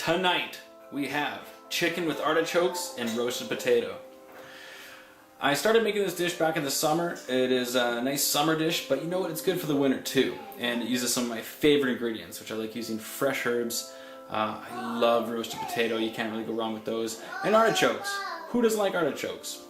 Tonight we have chicken with artichokes and roasted potato. I started making this dish back in the summer. It is a nice summer dish, but you know what? It's good for the winter too. And it uses some of my favorite ingredients, which I like using fresh herbs. I love roasted potato. You can't really go wrong with those. And artichokes. Who doesn't like artichokes?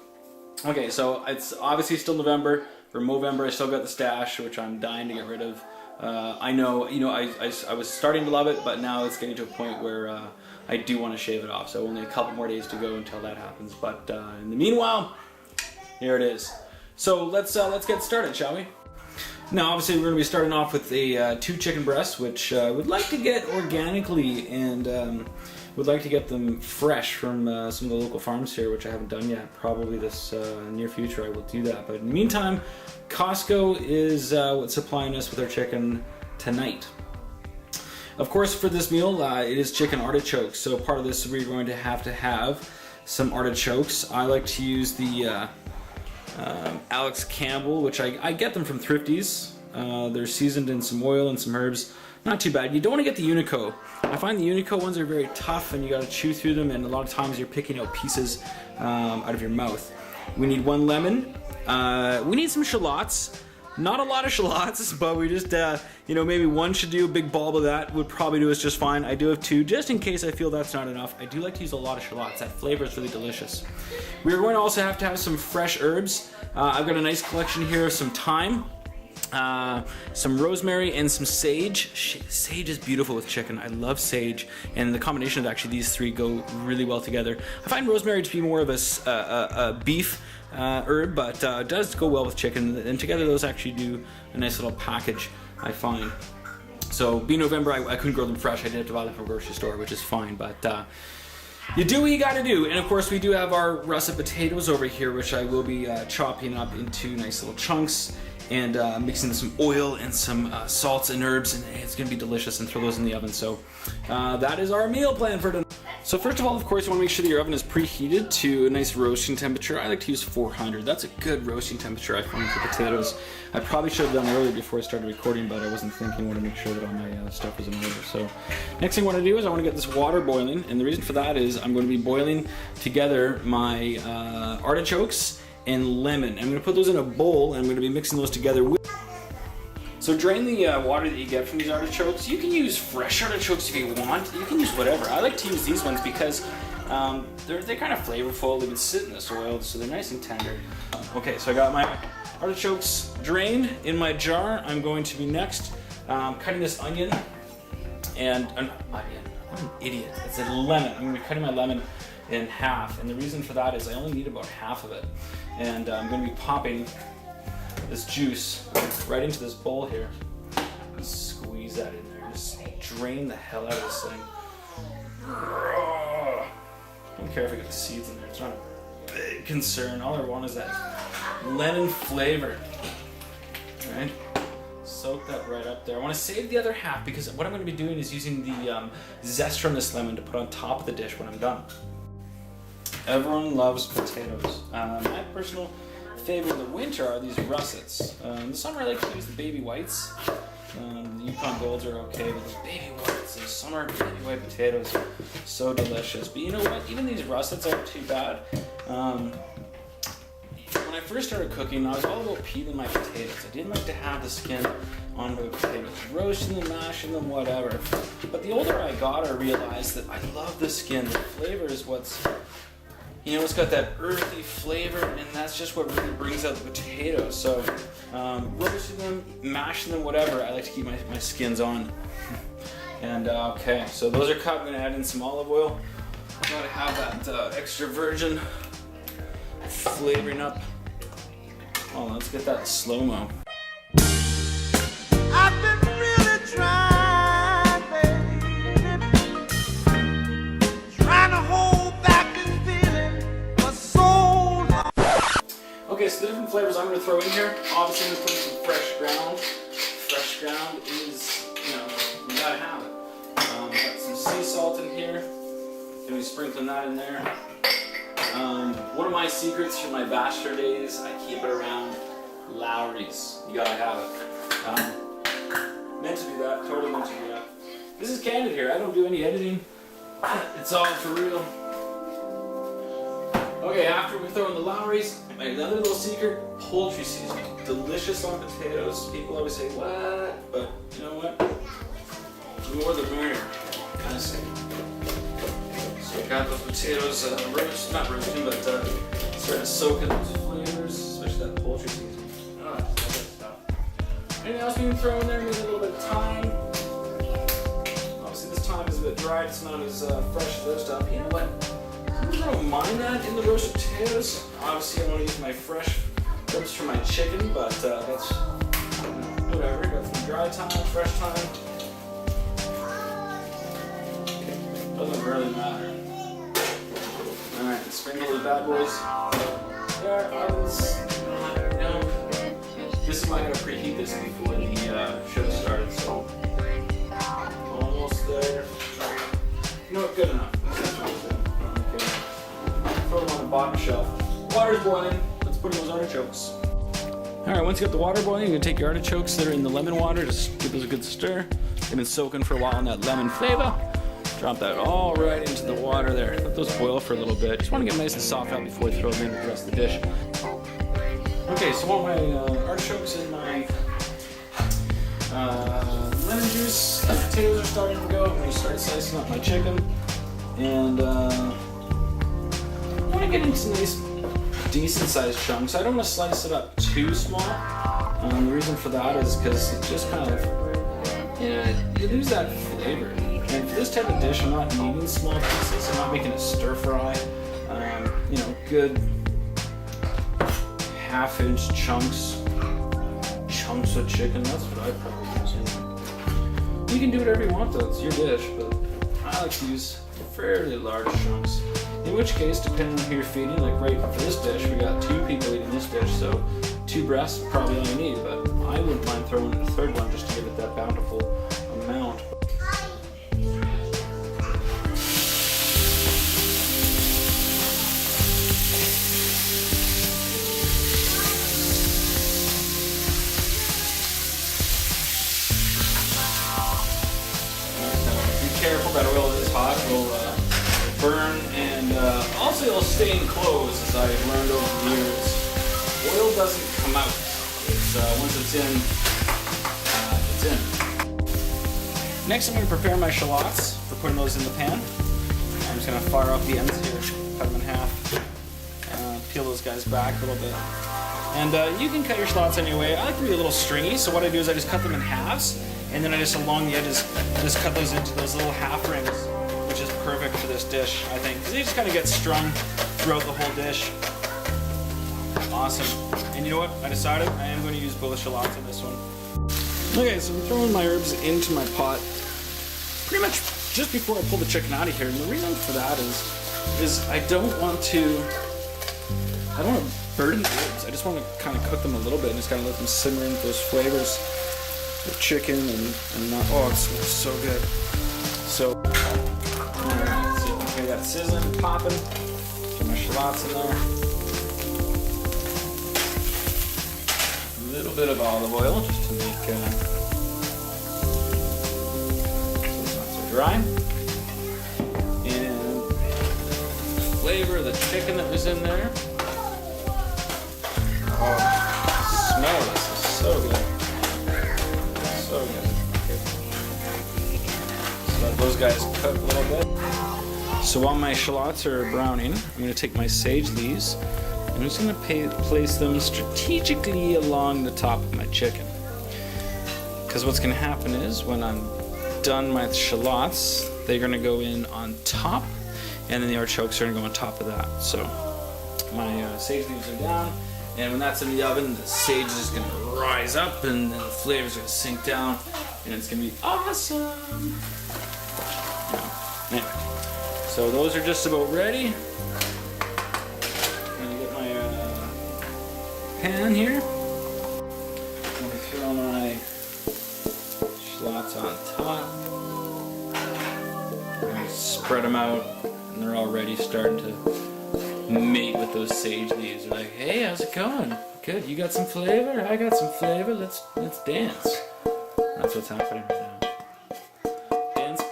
Okay, so it's obviously still November. For Movember, I still got the stash, which I'm dying to get rid of. I know, I was starting to love it, but now it's getting to a point where I do want to shave it off. So only a couple more days to go until that happens. But in the meanwhile, here it is. So let's get started, shall we? Now, obviously, we're going to be starting off with the 2 chicken breasts, which would like to get organically and would like to get them fresh from some of the local farms here, which I haven't done yet. Probably this near future I will do that. But in the meantime, Costco is what's supplying us with our chicken tonight. Of course, for this meal, it is chicken artichokes. So part of this, we're going to have some artichokes. I like to use the Alex Campbell, which I get them from Thrifties. They're seasoned in some oil and some herbs. Not too bad. You don't want to get the Unico. I find the Unico ones are very tough and you got to chew through them, and a lot of times you're picking out pieces out of your mouth. We need 1 lemon. We need some shallots. Not a lot of shallots, but we just, maybe 1 should do. A big bulb of that would probably do us just fine. I do have 2, just in case I feel that's not enough. I do like to use a lot of shallots. That flavor is really delicious. We're going to also have to have some fresh herbs. I've got a nice collection here of some thyme, some rosemary, and some sage. Sage is beautiful with chicken. I love sage, and the combination of actually these 3 go really well together. I find rosemary to be more of a beef herb, but does go well with chicken, and together those actually do a nice little package, I find. So being November, I couldn't grow them fresh. I did have to buy them from a grocery store, which is fine, but you do what you gotta do. And of course we do have our russet potatoes over here, which I will be chopping up into nice little chunks and mixing some oil and some salts and herbs, and it's gonna be delicious, and throw those in the oven. So that is our meal plan for tonight. So first of all, of course, you want to make sure that your oven is preheated to a nice roasting temperature. I like to use 400. That's a good roasting temperature, I find, for potatoes. I probably should have done earlier before I started recording, but I wasn't thinking. I want to make sure that all my stuff was in order. So next thing I want to do is I want to get this water boiling, and the reason for that is I'm going to be boiling together my artichokes and lemon. I'm going to put those in a bowl, and I'm going to be mixing those together with... So drain the water that you get from these artichokes. You can use fresh artichokes if you want. You can use whatever. I like to use these ones because they're kind of flavorful. They can sit in the soil, so they're nice and tender. Okay, so I got my artichokes drained in my jar. I'm going to be next cutting this onion and an onion. I'm an idiot. It's a lemon. I'm going to be cutting my lemon in half, and the reason for that is I only need about half of it, and I'm going to be popping this juice right into this bowl here. Squeeze that in there. Just drain the hell out of this thing. I don't care if I get the seeds in there. It's not a big concern. All I want is that lemon flavor. Right? Soak that right up there. I want to save the other half because what I'm going to be doing is using the zest from this lemon to put on top of the dish when I'm done. Everyone loves potatoes. My personal favorite in the winter are these russets. In the summer I like to use the baby whites. The Yukon Golds are okay, but those baby whites, those summer baby white potatoes, so delicious. But you know what? Even these russets aren't too bad. When I first started cooking, I was all about peeling my potatoes. I didn't like to have the skin on my potatoes, roasting them, mashing them, whatever. But the older I got, I realized that I love the skin. The flavor is what's... it's got that earthy flavor, and that's just what really brings out the potatoes. So, roasting them, mashing them, whatever, I like to keep my skins on. And, okay, so those are cut. I'm going to add in some olive oil. Gotta have that extra virgin flavoring up. Oh, let's get that slow-mo. I've been really trying, baby, trying to hold back this feeling for so long. Okay, so the different flavors I'm going to throw in here. Obviously, I'm going to put some fresh ground. Fresh ground is, you gotta have it. Got some sea salt in here. Gonna be sprinkling that in there. One of my secrets from my bachelor days, I keep it around Lowry's. You gotta have it. Meant to do that, totally meant to do that. This is candid here. I don't do any editing. It's all for real. Okay, after we throw in the Lowry's, another little secret, poultry seasoning. Delicious on potatoes. People always say, what? But you know what? The more the merrier, kind of say. So we got those potatoes not roasting, but starting to soak in those flavors, especially that poultry seasoning. Oh, that's good stuff. Anything else we can throw in there? Maybe a little bit of thyme. Obviously this thyme is a bit dried, it's not as fresh as those stuff. You know what? I don't mind that in the roasted potatoes. Obviously I want to use my fresh ribs for my chicken, but that's whatever. Got some dry thyme, fresh thyme. Doesn't really matter. Alright, sprinkle the bad boys. There, ovens. This is why I gotta preheat this before the show started, so almost there. You know what, good enough. Okay. Throw them on the bottom shelf. Water's boiling. Let's put in those artichokes. Alright, once you got the water boiling, you're gonna take your artichokes that are in the lemon water, just give those a good stir. They've been soaking for a while in that lemon flavor. Drop that all right into the water there. Let those boil for a little bit. Just want to get nice and soft out before you throw them in with the rest of the dish. Okay, so I want my artichokes in my lemon juice. The potatoes are starting to go. I'm going to start slicing up my chicken. And I want to get into nice, decent sized chunks. I don't want to slice it up too small. The reason for that is because it just kind of, you lose that flavor. And for this type of dish, I'm not needing small pieces. I'm not making a stir fry. Good half-inch chunks of chicken. That's what I'd probably use. You can do whatever you want though. It's your dish, but I like to use fairly large chunks. In which case, depending on who you're feeding, like right for this dish, we got 2 people eating this dish, so 2 breasts probably all you need. But I wouldn't mind throwing in a 3rd one just to give it that bountiful amount. Careful, that oil is hot, will burn, and also it'll stain clothes, as I've learned over the years. Oil doesn't come out. It's once it's in, it's in. Next I'm going to prepare my shallots for putting those in the pan. I'm just going to fire off the ends here, cut them in half, peel those guys back a little bit. And you can cut your shallots any way. I like to be a little stringy, so what I do is I just cut them in halves. And then I just, along the edges, just cut those into those little half rings, which is perfect for this dish, I think. Because they just kind of get strung throughout the whole dish. Awesome. And you know what? I decided I am going to use both shallots in this one. Okay, so I'm throwing my herbs into my pot pretty much just before I pull the chicken out of here. And the reason for that is I don't want to burn the herbs. I just want to kind of cook them a little bit and just kind of let them simmer into those flavors. The chicken and not, oh, it smells so good. So, alright, so I got it sizzling, popping. Get my shallots in there. A little bit of olive oil just to make so it's not so dry. And flavor of the chicken that was in there. Oh, smell this is so good. So good. Okay. So let those guys cook a little bit. So while my shallots are browning, I'm going to take my sage leaves and I'm just going to place them strategically along the top of my chicken. Because what's going to happen is when I'm done my shallots, they're going to go in on top, and then the artichokes are going to go on top of that. So my sage leaves are down. And when that's in the oven, the sage is going to rise up and then the flavors are going to sink down and it's going to be awesome. Anyway, so those are just about ready. I'm going to get my pan here. I'm going to throw my shallots on top. I'm going to spread them out and they're already starting to mate with those sage leaves. They're like, hey, how's it going? Good, you got some flavor? I got some flavor. Let's dance. That's what's happening right now. Dance.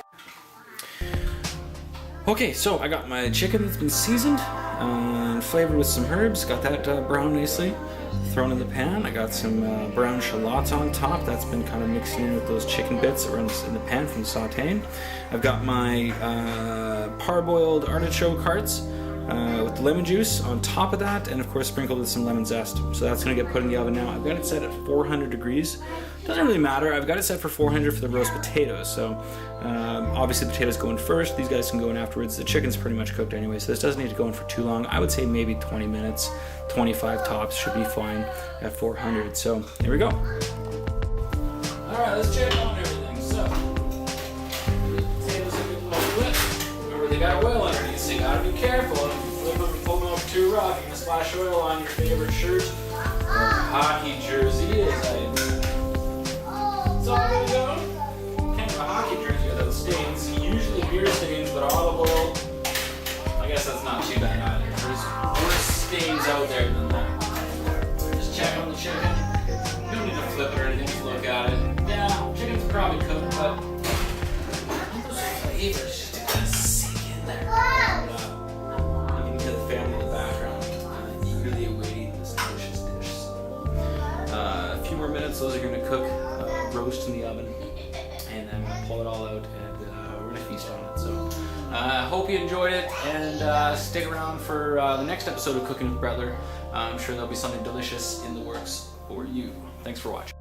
Okay, so I got my chicken that's been seasoned and flavored with some herbs. Got that browned nicely, thrown in the pan. I got some brown shallots on top. That's been kind of mixing in with those chicken bits that were in the pan from sauteing. I've got my parboiled artichoke hearts with the lemon juice on top of that, and of course sprinkled with some lemon zest. So that's going to get put in the oven now. I've got it set at 400 degrees. Doesn't really matter. I've got it set for 400 for the roast potatoes. So obviously the potatoes go in first. These guys can go in afterwards. The chicken's pretty much cooked anyway, so this doesn't need to go in for too long. I would say maybe 20 minutes, 25 tops should be fine at 400. So here we go. All right, let's check on everything. So the potatoes are getting wet. Remember, they got oil underneath, so you gotta be careful. If you flip them and pull them over too rough, you're gonna splash oil on your favorite shirt or hockey jersey, as I. It's all gonna go. Can't have a hockey jersey without stains. Usually beer stains, but olive oil, I guess that's not too bad either. There's worse stains out there than that. Just check on the chicken. You don't need to flip it or anything to look at it. Yeah, chicken's probably cooked, but those flavors just to kind of sink in there. And, you can hear the family in the background eagerly awaiting this delicious dish. So, a few more minutes, those are going to cook, roast in the oven, and then I'm going to pull it all out, and we're going to feast on it. So, hope you enjoyed it, and stick around for the next episode of Cooking with Bretler. I'm sure there'll be something delicious in the works for you. Thanks for watching.